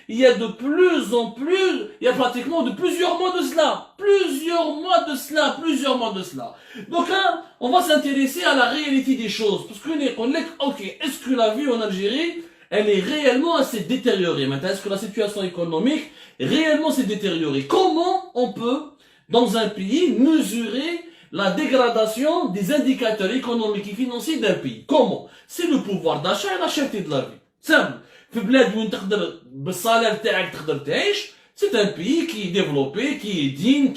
il y a de plus en plus, il y a pratiquement de plusieurs mois de cela. Plusieurs mois de cela. Donc là, on va s'intéresser à la réalité des choses. Parce qu'on est, ok, est-ce que la vie en Algérie, elle est réellement assez détériorée? Maintenant, est-ce que la situation économique réellement s'est détériorée? Comment on peut, dans un pays, mesurer la dégradation des indicateurs économiques et financiers d'un pays? Comment? C'est le pouvoir d'achat et la cherté de la vie. Simple. في بلاد وين تقدر بالصالير تاعك تقدر تعيش, c'est un pays qui est développé, qui est digne,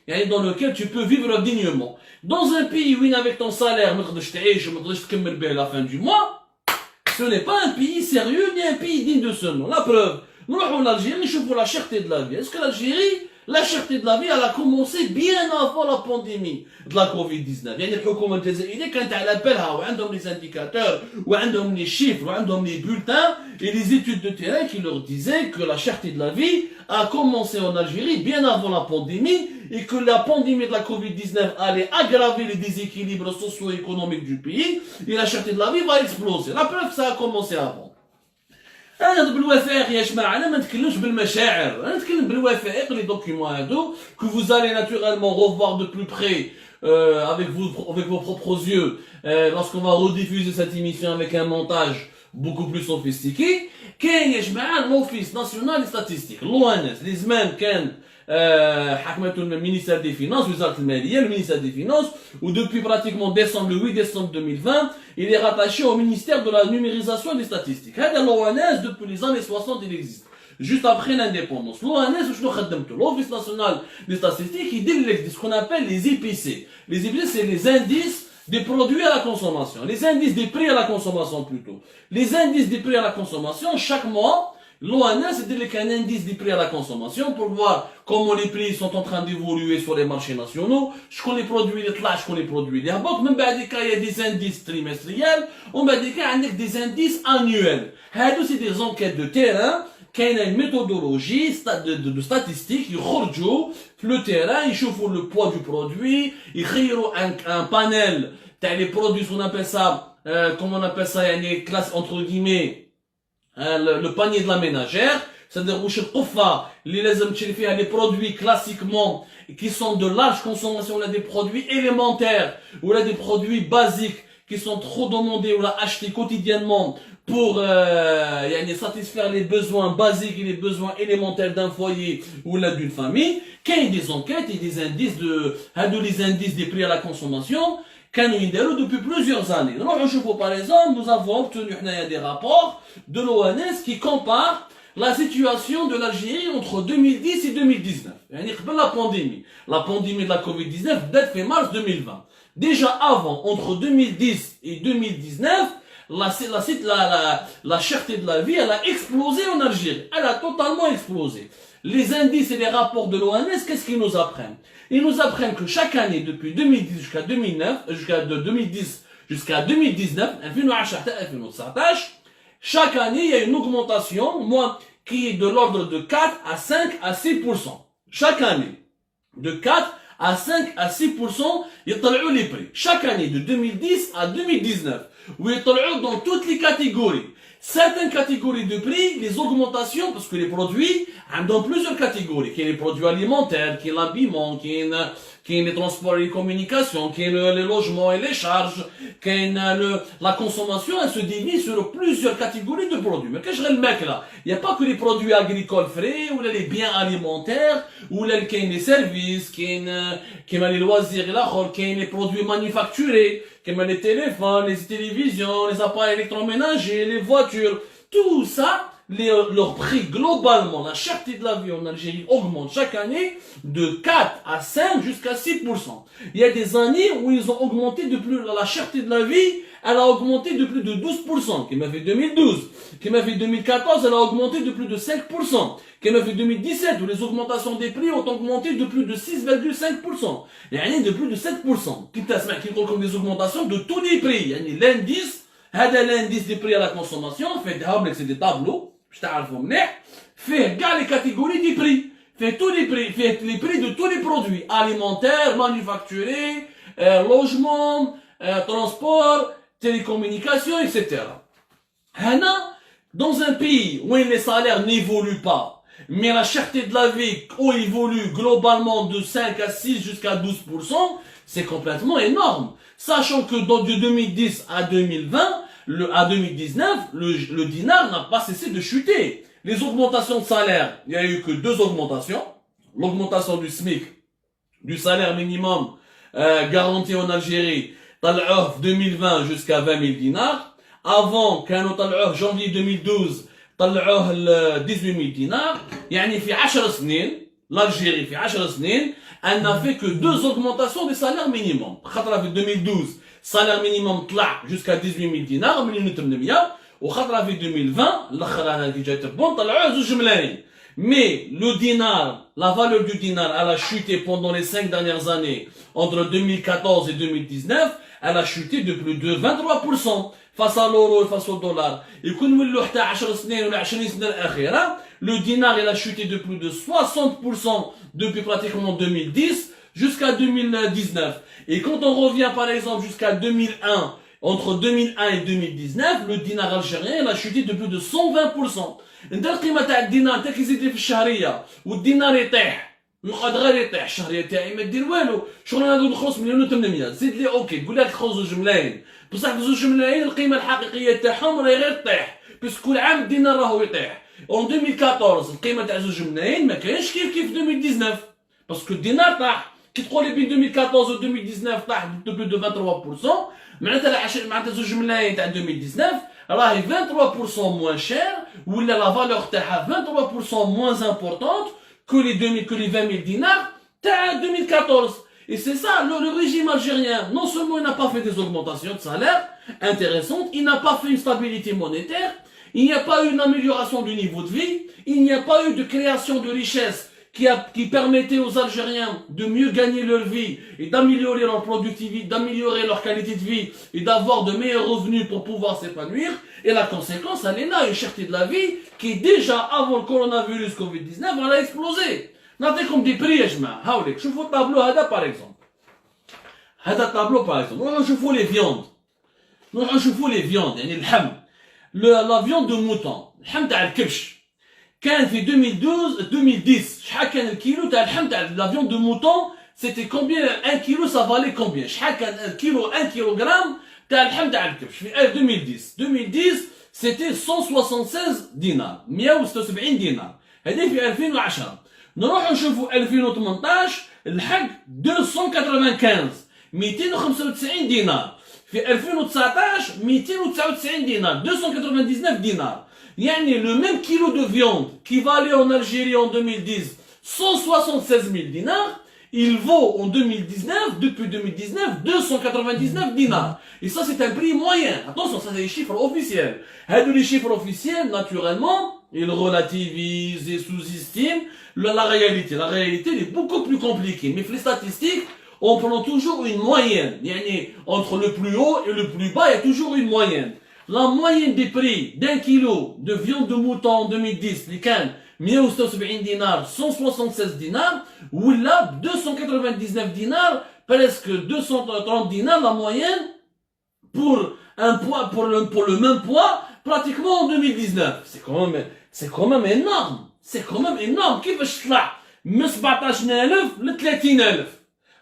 يعني dans lequel tu peux vivre dignement. Dans un pays où avec ton salaire ما تقدرش تعيش وما تقدرش تكمل به la fin du mois, ce n'est pas un pays sérieux ni un pays digne de ce nom. La preuve, nous en Algérie, نشوفوا la cherté de la vie. Est-ce que l'Algérie, la cherté de la vie, elle a commencé bien avant la pandémie de la Covid-19. يعني الحكومة الجزائرية كانت على بالها وعندهم les indicateurs وعندهم les chiffres وعندهم les bulletins et les études de terrain qui leur disaient que la cherté de la vie a commencé en Algérie bien avant la pandémie et que la pandémie de la Covid-19 allait aggraver les déséquilibres socio-économiques du pays et la cherté de la vie va exploser. La preuve, ça a commencé avant. انا بالوثائق يا جماعه, انا ما نتكلمش بالمشاعر, انا نتكلم بالوثائق لي دوكيومون هادو que vous allez naturellement revoir de plus près avec vos propres yeux lorsqu'on va rediffuser cette émission avec un montage beaucoup plus sophistiqué. كاين يا جماعه l'Office national des statistiques, l'ONS, اللي زمان كان حكمته le ministère des finances, وزاره الماليه, le ministère des finances, où depuis pratiquement le 8 décembre 2020, il est rattaché au ministère de la numérisation et des statistiques. هذا l'ONS depuis les années 60 il existe. Juste après l'indépendance. L'ONS, l'Office national des statistiques, il dit ce qu'on appelle les IPC. Les IPC, c'est les indices des produits à la consommation. Les indices des prix à la consommation plutôt. Les indices des prix à la consommation, chaque mois, l'ONS, c'est un indice des prix à la consommation pour voir comment les prix sont en train d'évoluer sur les marchés nationaux. Je connais les produits les tlach, je connais les produits les habok. Même il y a des indices trimestriels, on va dire qu'il y a des indices annuels. C'est des enquêtes de terrain. كاينه une méthodologie de statistiques يخرجوا في le terrain, يشوفوا le poids du produit, يخيروا un panel تاع les produits, on appelle ça comment on appelle ça, يعني classe entre guillemets le panier de la ménagère, c'est-à-dire واش القفه اللي لازم تشري فيها les produits classiquement qui sont de large consommation, là des produits élémentaires ou là des produits basiques qui sont trop demandés ou là achetés quotidiennement pour satisfaire les besoins basiques et les besoins élémentaires d'un foyer ou là d'une famille. Qu'il y a des enquêtes et des indices les indices des prix à la consommation depuis plusieurs années. Donc, par exemple, nous avons obtenu des rapports de l'ONS qui comparent la situation de l'Algérie entre 2010 et 2019. La pandémie de la Covid-19 date fin mars 2020. Déjà avant, entre 2010 et 2019, la cherté de la vie, elle a explosé en Algérie. Elle a totalement explosé. Les indices et les rapports de l'ONS, qu'est-ce qu'ils nous apprennent? Ils nous apprennent que chaque année, depuis 2010 jusqu'à 2019, chaque année, il y a une augmentation, qui est de l'ordre de 4 à 5 à 6%. Chaque année. De 4 à 5 à 6%, يطلعوا les prix. Chaque année, de 2010 à 2019. ويطلعوا dans toutes les catégories. Certaines catégories de prix, les augmentations, parce que les produits, dans plusieurs catégories, qui est les produits alimentaires, qui est l'habillement, qui est les transports et les communications, qui est les logements et les charges, qui est la consommation, elle se divise sur plusieurs catégories de produits. Mais qu'est-ce que le mec là? Il n'y a pas que les produits agricoles frais, ou les biens alimentaires, ou les services, qui est les loisirs et la rôle, qui est les produits manufacturés, comme les téléphones, les télévisions, les appareils électroménagers, les voitures, tout ça, leur prix globalement, la cherté de la vie en Algérie augmente chaque année de 4 à 5 jusqu'à 6%. Il y a des années où ils ont augmenté la cherté de la vie, elle a augmenté de plus de 12%, qui m'a fait 2012, qui m'a fait 2014, elle a augmenté de plus de 5%, qui m'a fait 2017, où les augmentations des prix ont augmenté de plus de 6,5%, et de plus de 7%, qui comme des augmentations de tous les prix, l'indice, l'indice des prix à la consommation, fait des tableaux, fait les catégories des prix, fait tous les prix, fait les prix de tous les produits, alimentaires, manufacturés, logements, transport, télécommunications, etc. هنا Dans un pays où les salaires n'évoluent pas, mais la cherté de la vie évolue globalement de 5 à 6 jusqu'à 12%, c'est complètement énorme. Sachant que de 2010 à 2020, à 2019, le dinar n'a pas cessé de chuter. Les augmentations de salaire, il n'y a eu que 2 augmentations. L'augmentation du SMIC, du salaire minimum garanti en Algérie, 2020 jusqu'à 20 000 dinars. Avant, كانوا janvier 2012 طلعوه 18 000 dinars. يعني في 10 سنين l'Algérie في 10 سنين elle n'a fait que 2 augmentations des salaires minimum. خاطر في 2012 salaire minimum طلع jusqu'à 18 000 dinars 1,8 وخاطر في 2020 الاخر انا اللي جاي تبون طلعوه 2 ملايين. Mais le dinar, la valeur du dinar, elle a chuté pendant les 5 dernières années, entre 2014 et 2019, elle a chuté de plus de 23% face à l'euro et face au dollar. Et quand nous le 10 سنين ولا 20 سنة الأخيرة, le dinar, il a chuté de plus de 60% depuis pratiquement 2010 jusqu'à 2019. Et quand on revient par exemple jusqu'à 2001, entre 2001 et 2019, le dinar algérien, il a chuté de plus de 120%. انت القيمه تاع الدينار انت كي تزيد في الشهريه والدينار يطيح يقعد غير يطيح الشهريه تاعي ما دير والو شغل انا نخلص 1,800,000 زيد لي اوكي تقول لك تخلص 2 ملايين بصح 2 ملايين القيمه الحقيقيه تاعهم راهي غير تطيح بس كل عام الدينار راهو يطيح. اون 2014 القيمه تاع 2 ملايين ما كاينش كيف 2019 باسكو الدينار طاح. كي تقولي بين 2014 و 2019 طاح دو بلو دو 23% معناتها 2 ملايين تاع 2019 راهي 23% moins cher ou la valeur تاعها 23% moins importante que les 20 000 dinars تاع 2014. Et c'est ça, le régime algérien, non seulement il n'a pas fait des augmentations de salaire intéressantes, il n'a pas fait une stabilité monétaire, il n'y a pas eu une amélioration du niveau de vie, il n'y a pas eu de création de richesse qui permettait aux Algériens de mieux gagner leur vie et d'améliorer leur productivité, d'améliorer leur qualité de vie et d'avoir de meilleurs revenus pour pouvoir s'épanouir. Et la conséquence, elle est là, une cherté de la vie qui déjà avant le coronavirus Covid-19, elle a explosé. نعطيكم des prix يا جماعة. هاوليك شوفوا الطابلو هذا par exemple. هذا الطابلو par exemple. نروحوا نشوفوا les viandes. نروحوا نشوفوا les viandes يعني اللحم. La viande de mouton. اللحم تاع الكبش. كان في 2010 شحال كان الكيلو تاع اللحم تاع la viande de mouton c'était combien 1 kilo ça valait combien شحال كان 1 kilogramme تاع اللحم تاع الكبش في 2010 c'était 176 دينار 176 دينار هذه في 2010. نروحوا نشوفوا 2018 الحق 295 دينار في 2019 299 دينار 299 دينار. يعني le même kilo de viande qui valait en Algérie en 2010 176 000 dinars, il vaut en 2019, depuis 2019, 299 dinars. Et ça c'est un prix moyen. Attention, ça c'est les chiffres officiels. Les chiffres officiels, naturellement, ils relativisent et sous-estiment la réalité. La réalité elle est beaucoup plus compliquée. Mais les statistiques, on prend toujours une moyenne. Entre le plus haut et le plus bas, il y a toujours une moyenne. La moyenne des prix d'un kilo de viande de mouton en 2010, les cannes, 176 dinars, 176 dinars, ou là, 299 dinars, presque 230 dinars, la moyenne, pour un poids, pour le même poids, pratiquement en 2019. C'est quand même énorme. C'est quand même énorme. كيفاش طلع من 17,000 ل 30,000.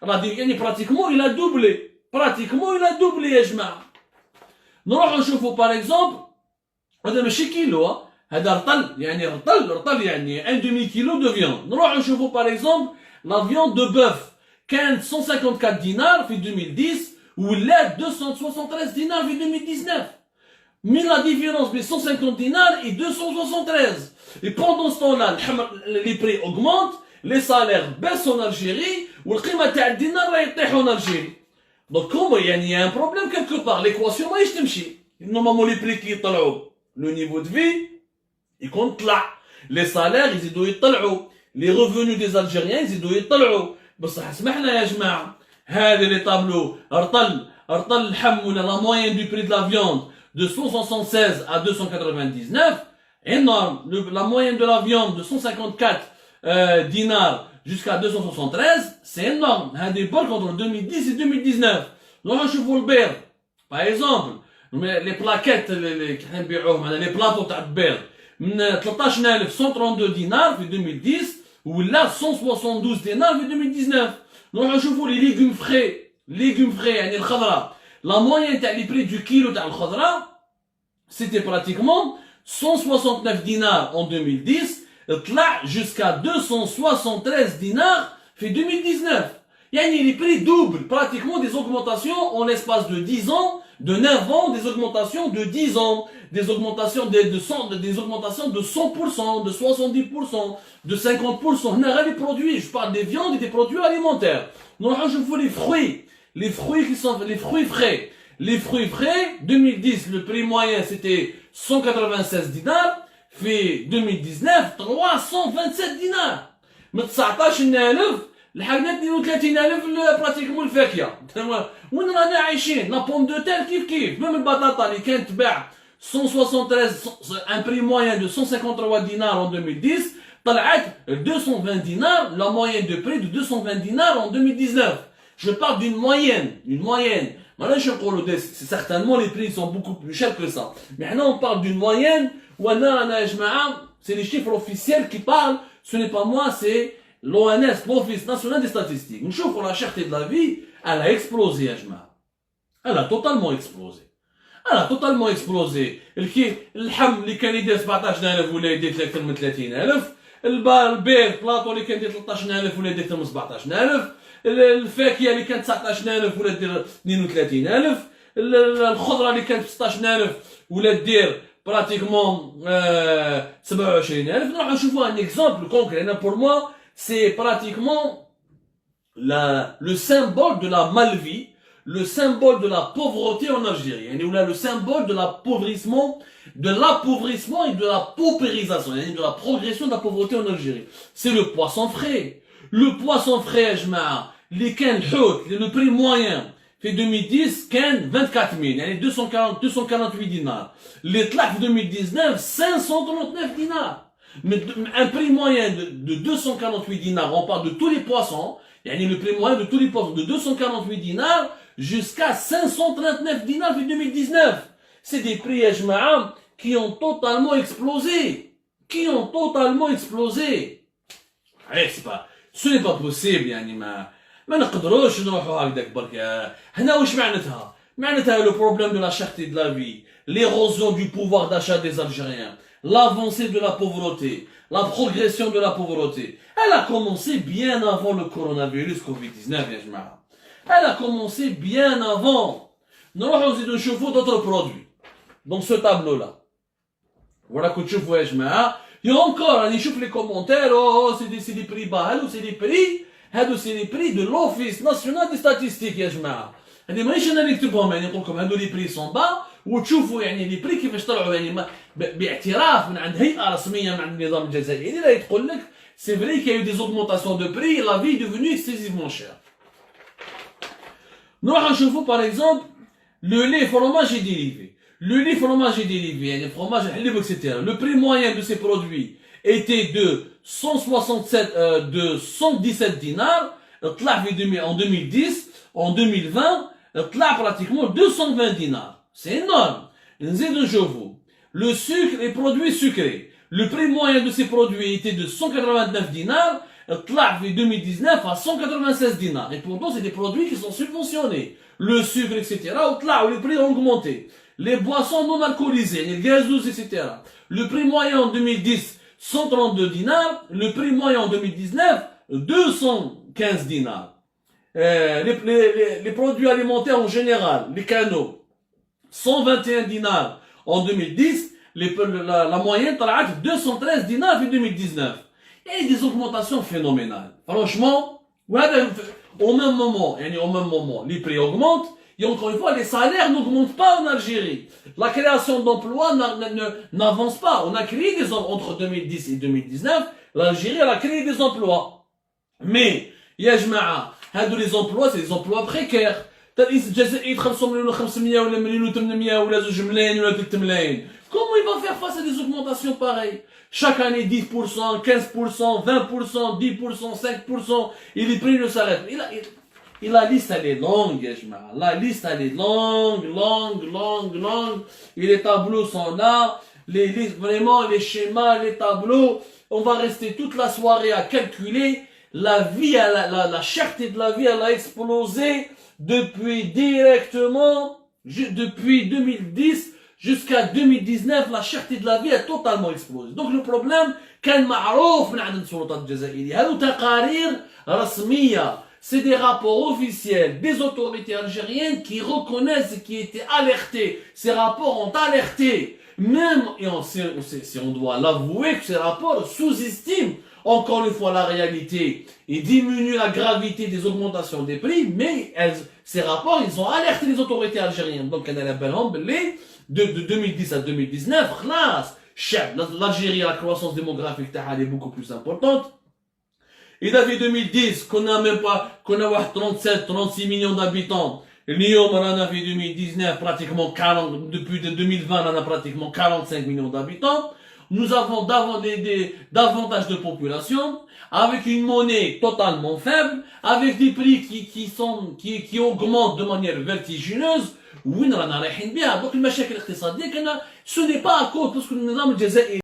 يعني pratiquement il a doublé. Pratiquement il a doublé يا جماعة. نروح نشوفوا par exemple هذا ماشي كيلو هذا رطل يعني رطل يعني 1 demi kilo de viande. نروح نشوفوا par exemple la viande de bœuf كانت 154 dinars في 2010 ولا 273 dinars في 2019. Mais la différence de 150 dinars et 273. Et pendant ce temps-là, les prix augmentent, les salaires baissent en Algérie, ou le prix تاع الدينار راه يطيح en Algérie. Donc comment il y a un problème quelque part, l'équation ماهيش تمشي. Normalement les prix qui يطلعوا, le niveau de vie يكون طلع, les salaires يزيدوا يطلعوا, les revenus des Algériens يزيدوا يطلعوا. بصح اسمحنا يا جماعة, هذا les tableaux رطل اللحم ولا la moyenne du prix de la viande de 176 à 299, énorme. La moyenne de la viande de 154 dinars jusqu'à 273, c'est énorme. Un départ entre 2010 et 2019. Là, je vous le beurre. Par exemple, لي بلاكيت اللي كنا نبيعوهم هنا لي بلاطو تاع البيض من 13132 دينار في 2010 ولا 172 دينار في 2019. نروحو نشوفو لي ليغوم فري يعني الخضره. لا موين تاع لي بري دو كيلو تاع الخضره سيتي براتيكمون 169 دينار en 2010 طلع jusqu'à 273 dinars في 2019. يعني les prix doublent pratiquement des augmentations en l'espace de 10 ans, de 9 ans, des augmentations de 10 ans, des augmentations des augmentations de 100%, de 70%, de 50%. On a les produits, je parle des viandes et des produits alimentaires. Donc je vous les fruits qui sont les fruits frais. Les fruits frais, 2010, le prix moyen c'était 196 dinars, في 2019 327 دينار. من 19000 لحقنا 32000 براتيكمون الفاكهه. وين رانا عايشين؟ لا بوم دو تير كيف ميم البطاطا اللي كانت تباع 173 ان بري موين دو 153 دينار en 2010 طلعت 220 دينار. لا موين دو بري دو 220 دينار en 2019. Je parle d'une moyenne. Maintenant, je parle de certainement les prix sont beaucoup plus chers que ça. Mais maintenant, on parle d'une moyenne. C'est les chiffres officiels qui parlent. Ce n'est pas moi, c'est l'ONS, l'Office national des statistiques. Nous voyons que la cherté de la vie, elle a explosé, elle a totalement explosé. الحم اللي كان يدير 17000 ولا يدير اكثر من 30000. البيض بلاطو اللي كان يدير 13000 ولا يدير اكثر من 17000. الفاكهه اللي كانت 19000 ولا دير 32000. الخضره اللي كانت 16000 ولا دير براتيكمون 27000. نروح نشوفوا ان اكزومبل كونكري. انا بور موا سي براتيكمون le symbole de la malvie, le symbole de la pauvreté en Algérie. يعني ولا le symbole de l'appauvrissement et de la paupérisation, يعني de la progression de la pauvreté en Algérie. C'est le poisson frais. Le poisson frais يا جماعه اللي كان الحوت le prix moyen في 2010 كان 24000 يعني 248 دينار. اللي طلع في 2019 539 دينار. Un prix moyen de 248 dinars, on parle de tous les poissons, يعني le prix moyen de tous les poissons de 248 dinars jusqu'à 539 dinars في 2019. C'est des prix يا جماعه qui ont totalement explosé. C'est pas ce n'est pas possible يعني ما نقدروش نروحوا هكذاك برك. هنا واش معناتها le problème de la cherté de la vie, l'érosion du pouvoir d'achat des Algériens, l'avancée de la pauvreté, la progression de la pauvreté. Elle a commencé bien avant le coronavirus Covid-19 يا جماعه. Elle a commencé bien avant. نروحوا نزيدوا نشوفوا d'autres produits dans ce tableau là. Voilà que تشوفوا يا جماعه. Il y a encore, allez, chauffe les commentaires, c'est des prix bas, c'est des prix de l'Office national des statistiques, يا جماعة. هذه مانيش انا اللي نكتبهم يعني نقول لكم هذو لي بري سون با وتشوفوا يعني لي بري كيفاش طلعوا يعني باعتراف من عند هيئة رسمية من عند النظام الجزائري اللي تقول لك سي فري كي يو دي زوغمونطاسيون دو بري لا في ديفوني اكسيسيفمون شير. نروحوا نشوفوا باغ اكزومبل لو لي فروماج اي ديريفي. Le lait fromage et dérivé, le fromage etc. Le prix moyen de ces produits était de 117 dinars. En 2010, en 2020, pratiquement 220 dinars. C'est énorme. Le sucre et produits sucrés. Le prix moyen de ces produits était de 189 dinars. En 2019 à 196 dinars. Et pourtant, c'est des produits qui sont subventionnés. Le sucre, etc. Les prix ont augmenté. Les boissons non alcoolisées, les gazous, etc. Le prix moyen en 2010, 132 dinars. Le prix moyen en 2019, 215 dinars. Les produits alimentaires en général, les canaux, 121 dinars en 2010. La moyenne, 213 dinars en 2019. Et des augmentations phénoménales. Franchement, au même moment, les prix augmentent. Et encore une fois, les salaires n'augmentent pas en Algérie. La création d'emplois n'avance pas. On a créé des emplois entre 2010 et 2019. L'Algérie, elle a créé des emplois. Mais, ya jma'a, les emplois, c'est des emplois précaires. Comment il va faire face à des augmentations pareilles? Chaque année, 10%, 15%, 20%, 10%, 5%, et les prix ne s'arrêtent. Et la liste, elle est longue, ya jma'a. La liste, elle est longue, longue, longue, longue. Et les tableaux sont là. Les listes, vraiment, les schémas, les tableaux. On va rester toute la soirée à calculer. La vie, la cherté de la vie, elle a explosé depuis directement, depuis 2010 jusqu'à 2019, la cherté de la vie a totalement explosé. Donc le problème, كان معروف من عند السلطات الجزائرية. هذو تقارير رسمية. C'est des rapports officiels des autorités algériennes qui reconnaissent et qui étaient alertés. Ces rapports ont alerté. Même, et si on doit l'avouer, que ces rapports sous-estiment encore une fois la réalité et diminuent la gravité des augmentations des prix, mais ces rapports, ils ont alerté les autorités algériennes. Donc, de 2010 à 2019, l'Algérie, la croissance démographique, elle est beaucoup plus importante. Et depuis 2010, qu'on a 37, 36 millions d'habitants. Lyon, on a fait 2019, pratiquement 40, depuis 2020, on a pratiquement 45 millions d'habitants. Nous avons davantage de population, avec une monnaie totalement faible, avec des prix qui augmentent de manière vertigineuse. وين رانا رايحين بها؟ donc المشاكل الاقتصادية ce n'est pas à cause parce que النظام الجزائري